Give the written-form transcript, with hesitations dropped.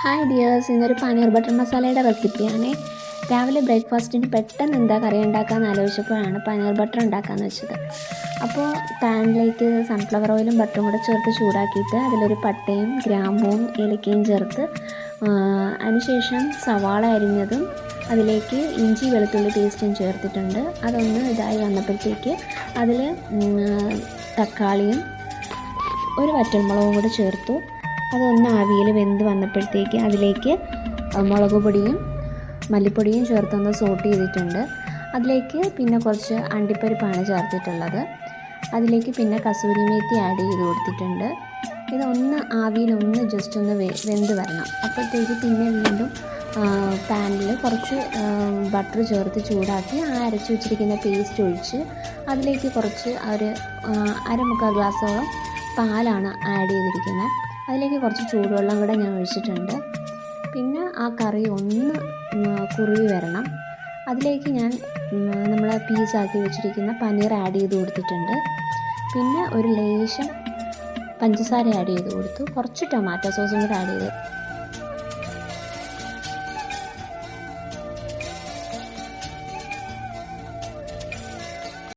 Hi dears, ഇന്നൊരു paneer butter മസാലയുടെ റെസിപ്പിയാണ്. രാവിലെ ബ്രേക്ക്ഫാസ്റ്റിന് പെട്ടെന്ന് എന്താ കറി ഉണ്ടാക്കാമെന്ന് ആലോചിച്ചപ്പോഴാണ് പനീർ ബട്ടർ ഉണ്ടാക്കാമെന്ന് വെച്ചത്. അപ്പോൾ പാനിലേക്ക് സൺഫ്ലവർ ഓയിലും ബട്ടറും കൂടെ ചേർത്ത് ചൂടാക്കിയിട്ട് അതിലൊരു പട്ടയും ഗ്രാമ്പൂവും ഏലക്കയും ചേർത്ത് അതിനുശേഷം സവാള അരിഞ്ഞതും അതിലേക്ക് ഇഞ്ചി വെളുത്തുള്ളി പേസ്റ്റും ചേർത്തിട്ടുണ്ട്. അതൊന്ന് ഇതായി വന്നപ്പോഴത്തേക്ക് അതിൽ തക്കാളിയും ഒരു വറ്റൽമുളകും കൂടെ ചേർത്തു. അതൊന്ന് ആവിയിൽ വെന്ത് വന്നപ്പോഴത്തേക്ക് അതിലേക്ക് മുളക് പൊടിയും മല്ലിപ്പൊടിയും ചേർത്തൊന്ന് സോട്ട് ചെയ്തിട്ടുണ്ട്. അതിലേക്ക് പിന്നെ കുറച്ച് അണ്ടിപ്പരിപ്പാണ് ചേർത്തിട്ടുള്ളത്. അതിലേക്ക് പിന്നെ കസൂരി മേത്തി ആഡ് ചെയ്ത് കൊടുത്തിട്ടുണ്ട്. ഇതൊന്ന് ആവിയിലൊന്ന് ജസ്റ്റ് ഒന്ന് വെന്ത് വരണം. അപ്പോഴത്തേക്ക് പിന്നെ വീണ്ടും പാനിൽ കുറച്ച് ബട്ടർ ചേർത്ത് ചൂടാക്കി അരച്ച് വെച്ചിരിക്കുന്ന പേസ്റ്റ് ഒഴിച്ച് അതിലേക്ക് കുറച്ച് ഒരു അരമുക്കാൽ ഗ്ലാസ്സോളം പാലാണ് ആഡ് ചെയ്തിരിക്കുന്നത്. അതിലേക്ക് കുറച്ച് ചൂടുവെള്ളം കൂടെ ഞാൻ ഒഴിച്ചിട്ടുണ്ട്. പിന്നെ ആ കറി ഒന്ന് കുറുകി വരണം. അതിലേക്ക് ഞാൻ നമ്മൾ പീസാക്കി വെച്ചിരിക്കുന്ന പനീർ ആഡ് ചെയ്ത് കൊടുത്തിട്ടുണ്ട്. പിന്നെ ഒരു ലേശം പഞ്ചസാര ആഡ് ചെയ്ത് കൊടുത്തു. കുറച്ച് ടൊമാറ്റോ സോസും കൂടെ ആഡ് ചെയ്ത്